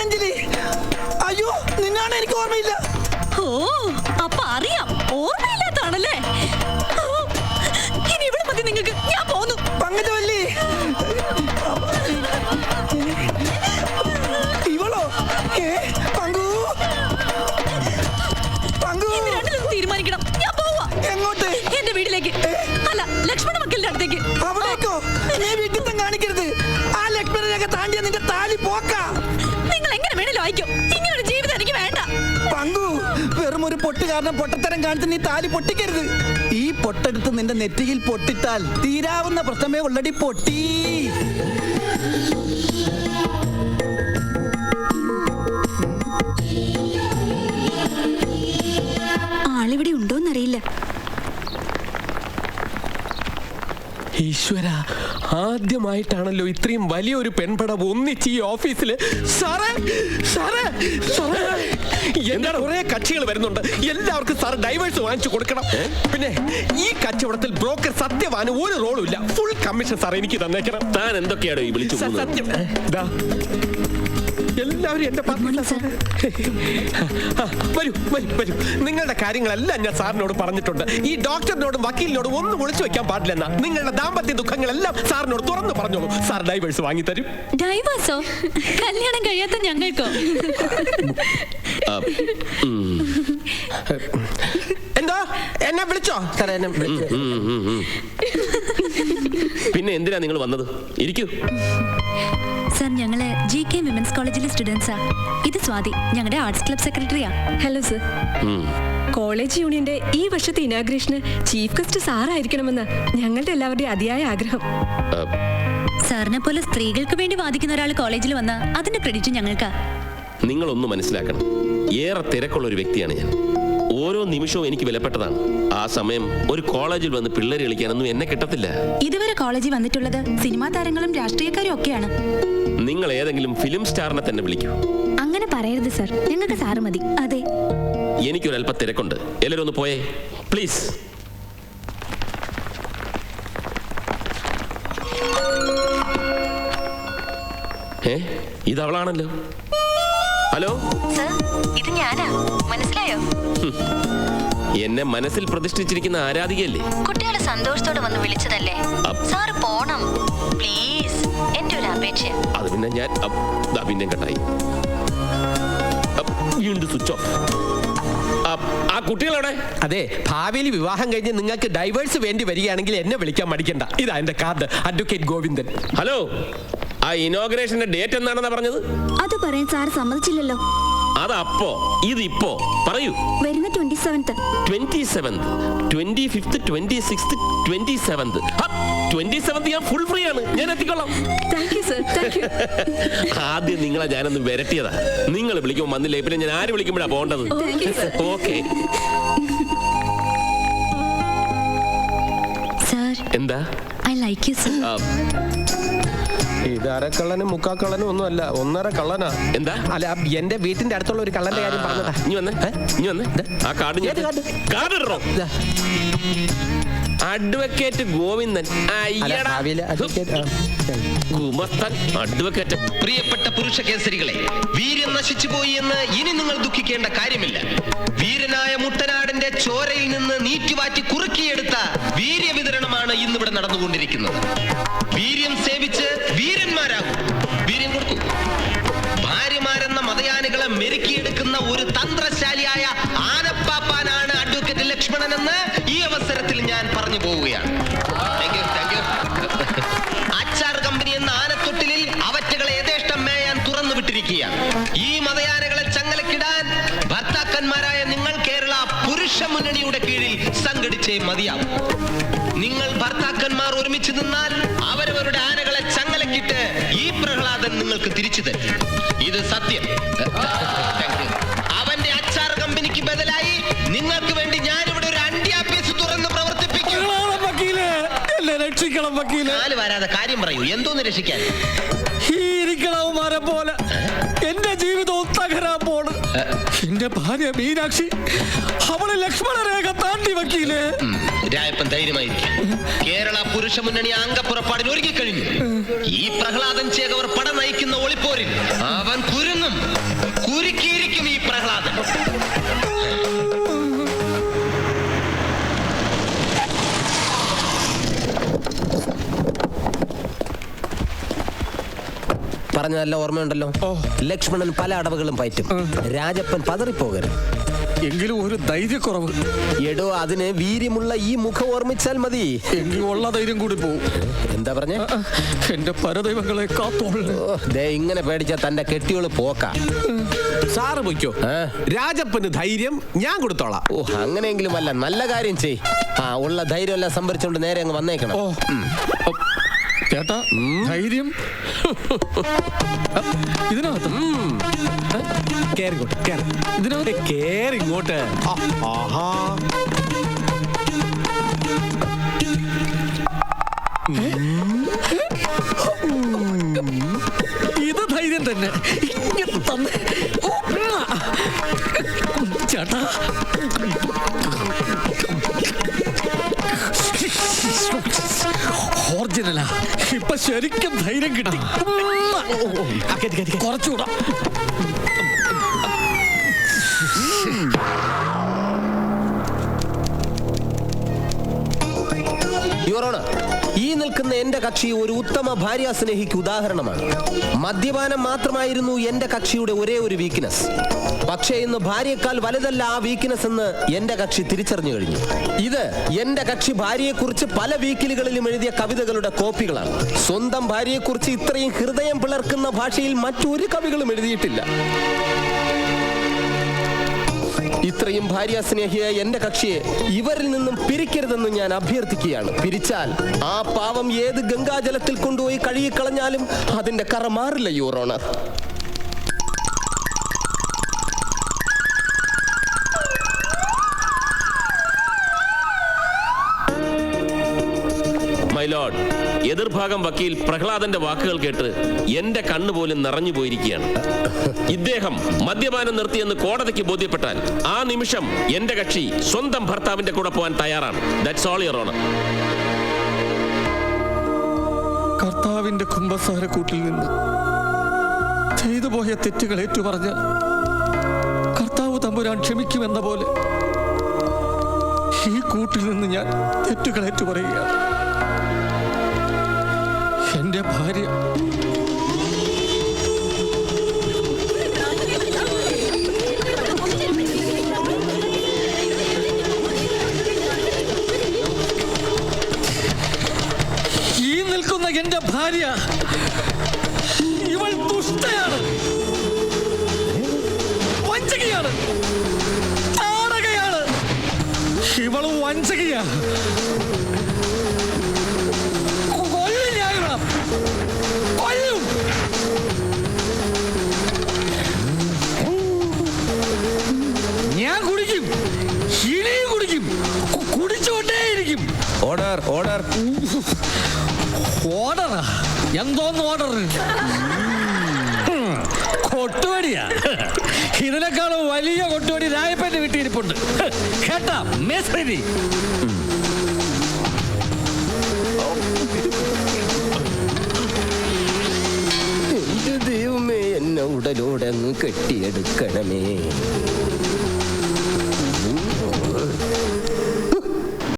അഞ്ജലി, അയ്യോ നിന്നാണ് എനിക്ക് ഓർമ്മയില്ല. ഓ അപ്പൊ അറിയാം, ഓർമ്മയില്ലാത്താണല്ലേ. ഇനി ഇവിടെ മതി നിങ്ങൾക്ക്, ഞാൻ പോന്നു. പങ്കജവല്ലി, ഇവളോ? പങ്കു, പങ്കു, തീരുമാനിക്കണം. ഞാൻ പോവാ. എങ്ങോട്ട്? എന്റെ വീട്ടിലേക്ക്. അല്ല, ലക്ഷ്മണ മക്കളുടെ അടുത്തേക്ക്. അവിടേക്കോ? നീ വീട്ടിൽ കാണിക്കരുത്. ആ ലക്ഷ്മണനൊക്കെ താണ്ടിയ നിന്റെ താലി പോക്ക. നിങ്ങൾ എങ്ങനെ വേണേലും വായിക്കും. ഇങ്ങനൊരു ജീവിതം എനിക്ക് വേണ്ട. പങ്കു, വെറും ഒരു പൊട്ട് കാരണം പൊട്ടത്തരം കാണിച്ച് നീ താലി പൊട്ടിക്കരുത്. ഈ പൊട്ടെടുത്ത് നിന്റെ നെറ്റിയിൽ പൊട്ടിട്ടാൽ തീരാവുന്ന പ്രശ്നമേ ഉള്ളടി പൊട്ടി. ആളിവിടെ ഉണ്ടോന്നറിയില്ല. ഈശ്വര, ആദ്യമായിട്ടാണല്ലോ ഇത്രയും വലിയൊരു പെൺപടം ഒന്നിച്ച് ഈ ഓഫീസില്. സാറേ, സാറേ, സാറേ, എന്താണ് കുറെ കക്ഷികൾ വരുന്നുണ്ട്. എല്ലാവർക്കും സാർ ഡൈവേഴ്സ് വാങ്ങിച്ചു കൊടുക്കണം. പിന്നെ ഈ കച്ചവടത്തിൽ ബ്രോക്കർ സത്യവാന് ഒരു റോളും ഇല്ല. ഫുൾ കമ്മീഷൻ സാർ എനിക്ക് തന്നേക്കണം. താൻ എന്തൊക്കെയാണോ ഈ വിളിച്ചു? സത്യം. എല്ലാവരും എന്റെ വരൂ വരൂ വരൂ. നിങ്ങളുടെ കാര്യങ്ങളെല്ലാം ഞാൻ സാറിനോട് പറഞ്ഞിട്ടുണ്ട്. ഈ ഡോക്ടറിനോടും വക്കീലിനോടും ഒന്നും ഒളിച്ചു വെക്കാൻ പാടില്ലെന്ന. നിങ്ങളുടെ ദാമ്പത്യ ദുഃഖങ്ങളെല്ലാം സാറിനോട് തുറന്നു പറഞ്ഞോളൂ. സാർ ഡൈവേഴ്സ് വാങ്ങി തരും. ഡൈവേഴ്സോ? കല്യാണം കഴിയാത്ത ഞങ്ങൾക്കോ? എന്തോ എന്നെ വിളിച്ചോ? സാറേ എന്നെ പിന്നെ എന്തിനാ നിങ്ങൾ വന്നത്? ഇരിക്കൂ. സർ, ഞങ്ങള് GK വിമൻസ് കോളേജിലെ സ്റ്റുഡൻസാ. ഇത് സ്വാതി, ഞങ്ങളുടെ ആർട്സ് ക്ലബ് സെക്രട്ടറിയാ. Hello sir. കോളേജ് യൂണിയന്റെ ഈ വർഷത്തെ ഇനാഗ്രേഷന് ചീഫ് ഗസ്റ്റ് സാറായിരിക്കണമെന്ന് ഞങ്ങളുടെ എല്ലാവരുടെയും അതിയായ ആഗ്രഹം. സാറിനെ പോലെ സ്ത്രീകൾക്ക് വേണ്ടി വാദിക്കുന്ന ഒരാൾ കോളേജിൽ വന്ന അതിന്റെ ക്രെഡിറ്റ് ഞങ്ങൾക്കാ. നിങ്ങളൊന്ന് മനസ്സിലാക്കണം, ഏറെ തിരക്കുള്ള ഒരു വ്യക്തിയാണ് ഞാൻ. ഓരോ നിമിഷവും എനിക്ക് വിലപ്പെട്ടതാണ്. ആ സമയം ഒരു കോളേജിൽ വന്ന് പിള്ളേർ കളിക്കാനൊന്നും എന്നെ കിട്ടത്തില്ല. ഇതുവരെ കോളേജിൽ വന്നിട്ടുള്ളത് സിനിമാ താരങ്ങളും രാഷ്ട്രീയക്കാരും ഒക്കെയാണ്. നിങ്ങൾ ഏതെങ്കിലും ഫിലിം സ്റ്റാറിനെ തന്നെ വിളിക്കൂ. അങ്ങനെ പറയരുത് സർ, ഞങ്ങൾക്ക് സാറ് മതി. അതെ, എനിക്കൊരല്പ തിരക്കുണ്ട്. എല്ലാവരും ഒന്ന് പോയേ പ്ലീസ്. ഇതവളാണല്ലോ. ഹലോ സർ, ഇത് ഞാനാ. മനസ്സിലായോ? എന്നെ മനസ്സിൽ പ്രതിഷ്ഠിച്ചിരിക്കുന്ന ആരാധികയല്ലേ? കുട്ടികളെ സന്തോഷത്തോടെ വന്ന് വിളിച്ചതല്ലേ. സാറ് പോണം പ്ലീസ്, എന്റെ ഒരു അപേക്ഷ. അത് പിന്നെ ഞാൻ പിന്നെ കട്ടായി. Switch off. ആ കുട്ടികളവിടെ? അതെ, ഭാവിയിൽ വിവാഹം കഴിഞ്ഞ് നിങ്ങൾക്ക് ഡൈവേഴ്സ് വേണ്ടി വരികയാണെങ്കിൽ എന്നെ വിളിക്കാൻ മടിക്കണ്ട. ഇതാ എന്റെ കാർഡ്. അഡ്വക്കേറ്റ് ഗോവിന്ദൻ. ഹലോ, ആ ഇനോഗ്രേഷന്റെ ഡേറ്റ് എന്നാണെന്നാ പറഞ്ഞത്? അത് പറയാൻ സാർ സമ്മതിച്ചില്ലല്ലോ. അതപ്പോ ഇതിപ്പോ പറയൂ. വരുന്ന 27th, 27th, 25th, 26th, 27th. 27th ഞാൻ ഫുൾ ഫ്രീ ആണ്. ഞാൻ എത്തിക്കൊള്ളാം. Thank you sir, thank you. ആദ്യം നിങ്ങളെ ഞാനൊന്ന് വരട്ടിയതാ. നിങ്ങൾ വിളിക്കുമ്പോൾ വന്നില്ലേ, പിന്നെ ഞാൻ ആര് വിളിക്കുമ്പോഴാ പോകേണ്ടത്? ഓക്കെ. സർ, എന്താ? I like you sir. ഇത് അരക്കള്ളനും മുക്കാക്കള്ളനും ഒന്നും അല്ല, ഒന്നര കള്ളനാ. എന്താ? അല്ല, എന്റെ വീട്ടിന്റെ അടുത്തുള്ള ഒരു കള്ളന്റെ കാര്യം പറഞ്ഞതാ. ഇനി വന്നേ. ആ കാർഡ് ഇടറോ? അഡ്വക്കേറ്റ് ഗോവിന്ദൻ. ഗുമസ്തൻ അഡ്വക്കേറ്റ്. പ്രിയപ്പെട്ട പുരുഷ കേസരികളെ, വീര്യം നശിച്ചുപോയി എന്ന് ഇനി നിങ്ങൾ ദുഃഖിക്കേണ്ട കാര്യമില്ല. വീരനായ മുട്ടനാടിന്റെ ചോരയിൽ നിന്ന് നീറ്റുവാറ്റി കുറുക്കിയെടുത്ത വീര്യ വിതരണമാണ് ഇന്നിവിടെ നടന്നുകൊണ്ടിരിക്കുന്നത്. വീര്യം സേവിച്ച് വീരന്മാരാകും. വീര്യം കൊടുക്കൂ. ഭാര്യമാരെന്ന മതയാനികളെ മെരുക്കിയെടുക്കുന്ന ഒരു തന്ത്രശാലിയായ ആനപ്പാപ്പാനാണ് അഡ്വക്കേറ്റ് ലക്ഷ്മണൻ എന്ന് ഈ അവസരത്തിൽ ഞാൻ പറഞ്ഞു പോവുകയാണ്. അച്ചാർ കമ്പനി എന്ന ആനത്തൊട്ടിലിൽ അവറ്റകളെ യഥേഷ്ടം മേയാൻ തുറന്നു വിട്ടിരിക്കുകയാണ്. ഈ മതയാനകളെ ചങ്ങലക്കിടാൻ ഭർത്താക്കന്മാരായ നിങ്ങൾ കേരള പുരുഷ മുന്നണിയുടെ കീഴിൽ സംഘടിച്ചേ മതിയാവും. നിങ്ങൾ ഭർത്താക്കന്മാർ ഒരുമിച്ച് നിന്നാൽ അവരവരുടെ ആനകളെ ചങ്ങലക്കിട്ട് ഈ പ്രഹ്ലാദൻ നിങ്ങൾക്ക് തിരിച്ചു തരും. ഇത് സത്യം. അവന്റെ അച്ചാർ കമ്പനിക്ക് ബദലായി നിങ്ങൾക്ക് വേണ്ടി ഞാനിവിടെ ഒരു അണ്ടിയാപ്പീസ് തുറന്ന് പ്രവർത്തിപ്പിക്കും. രക്ഷിക്കണം വക്കീല്. നാല് വരാതെ കാര്യം പറയൂ. എന്തോന്ന് രക്ഷിക്കാൻ? പോലെ എന്റെ ജീവിതം തകരാൻ പോണ്. എന്റെ ഭാര്യ മീനാക്ഷി, അവളെ ലക്ഷ്മണ രേഖ താണ്ടി വക്കീല്. രായപ്പൻ ധൈര്യമായിരിക്കും. കേരള പുരുഷ മുന്നണി അംഗപ്പുറപ്പാടിന് ഒരുങ്ങിക്കഴിഞ്ഞു. ഈ പ്രഹ്ലാദൻ ചേകവർ പട നയിക്കുന്ന ഒളിപ്പോരിൽ അവൻ കുരുങ്ങും. പറഞ്ഞ നല്ല ഓർമ്മയുണ്ടല്ലോ. ലക്ഷ്മണൻ പല അടവുകളും പയറ്റും, രാജപ്പൻ പതറിപ്പോകരുത്. എങ്കിലും ഒരു ധൈര്യക്കുറവ്. എടോ, അതിന് വീര്യമുള്ള ഈ മുഖം ഓർമ്മിച്ചാൽ മതി. എങ്കിലും ഉള്ള ധൈര്യം കൂടി പോവും. എന്താ പറഞ്ഞ? എന്റെ പരദൈവങ്ങളെ കാത്തോളൂ. ഇങ്ങനെ പേടിച്ച തന്റെ കെട്ടിയോള് പോക്ക. സാറ് പൊയ്ക്കോ, രാജപ്പന് ധൈര്യം ഞാൻ കൊടുത്തോളാം. അങ്ങനെയെങ്കിലും അല്ല, നല്ല കാര്യം ചെയ്. ഉള്ള ധൈര്യം എല്ലാം സംഭരിച്ചോണ്ട് നേരെ അങ്ങ് വന്നേക്കണം. ചേട്ടാ, ധൈര്യം ഇതിനകത്ത് ഇതിനകത്ത് കേറിങ്ങോട്ട്. ഇത് ധൈര്യം തന്നെ. ചേട്ടാ, ഒറിജിനലാ. ഇപ്പൊ ശരിക്കും ധൈര്യം കിട്ടി. കുറച്ചുകൂടാ. ഈ നിൽക്കുന്ന എന്റെ കക്ഷി ഒരു ഉത്തമ ഭാര്യ സ്നേഹിക്ക് ഉദാഹരണമാണ്. മദ്യപാനം മാത്രമായിരുന്നു എന്റെ കക്ഷിയുടെ ഒരേ ഒരു വീക്ക്നെസ്. പക്ഷേ ഇന്ന് ഭാര്യയെക്കാൾ വലുതല്ല ആ വീക്ക്നെസ് എന്ന് എന്റെ കക്ഷി തിരിച്ചറിഞ്ഞു കഴിഞ്ഞു. ഇത് എന്റെ കക്ഷി ഭാര്യയെക്കുറിച്ച് പല വീക്കിലുകളിലും എഴുതിയ കവിതകളുടെ കോപ്പികളാണ്. സ്വന്തം ഭാര്യയെക്കുറിച്ച് ഇത്രയും ഹൃദയം പിളർക്കുന്ന ഭാഷയിൽ മറ്റൊരു കവികളും എഴുതിയിട്ടില്ല. ഇത്രയും ഭാര്യാസ്നേഹിയായ എന്റെ കക്ഷിയെ ഇവരിൽ നിന്നും പിരിക്കരുതെന്ന് ഞാൻ അഭ്യർത്ഥിക്കുകയാണ്. പിരിച്ചാൽ ആ പാവം ഏത് ഗംഗാജലത്തിൽ കൊണ്ടുപോയി കഴുകിക്കളഞ്ഞാലും അതിന്റെ കറ മാറില്ല, യുവർ ഓണർ. മൈ ലോർഡ്, എതിർഭാഗം വക്കീൽ പ്രഹ്ലാദന്റെ വാക്കുകൾ കേട്ട് എന്റെ കണ്ണു പോലും നിറഞ്ഞു പോയിരിക്കുകയാണ്. ഇദ്ദേഹം മദ്യപാനം നിർത്തിയെന്ന് കോടതിക്ക് ബോധ്യപ്പെട്ടാൽ ആ നിമിഷം എന്റെ കക്ഷി സ്വന്തം ഭർത്താവിന്റെ കൂടെ പോകാൻ തയ്യാറാണ്. That's all your honour. കർത്താവിന്റെ കുമ്പസാരക്കൂട്ടിൽ നിന്ന് ചെയ്തു പോയ തെറ്റുകൾ ഏറ്റുപറഞ്ഞാൽ കർത്താവ് തമ്പുരാൻ ക്ഷമിക്കുമെന്ന പോലെ ഈ കൂട്ടിൽ നിന്ന് ഞാൻ തെറ്റുകൾ ഏറ്റുപറയുകയാണ്. എന്റെ ഭാര്യ ഈ നിൽക്കുന്ന എന്റെ ഭാര്യ ഇവൾ ദുഷ്ടയാണ്, വഞ്ചകയാണ്, താടകയാണ്. ഇവൾ വഞ്ചകയാണ്. ഞാൻ കുടിക്കും, ഇനിയും കുടിക്കും, കുടിച്ചുകൊണ്ടേയിരിക്കും. Order, order. ഓർഡറാ? എന്തോന്ന് ഓർഡർ? കൊട്ടുവടിയാ? ഇതിനേക്കാളും വലിയ കൊട്ടുവടി രായപ്പന്റെ വീട്ടിരിപ്പുണ്ട്. കേട്ടാ മേസ്ത്രി? എന്റെ ദൈവമേ, എന്നെ ഉടലോടങ്ങ് കെട്ടിയെടുക്കണമേ.